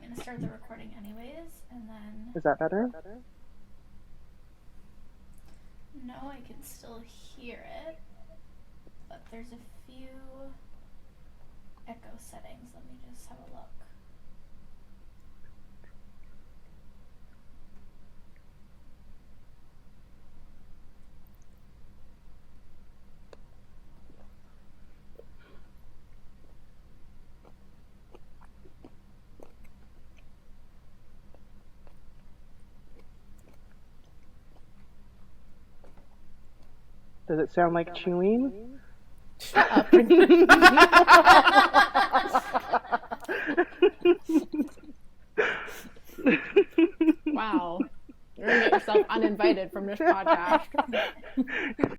going to start the recording anyways, and then... Is that better? No, I can still hear it, but there's a few echo settings. Let me just have a look. Does it sound like chewing? Shut up. Wow. You're going to get yourself uninvited from this podcast.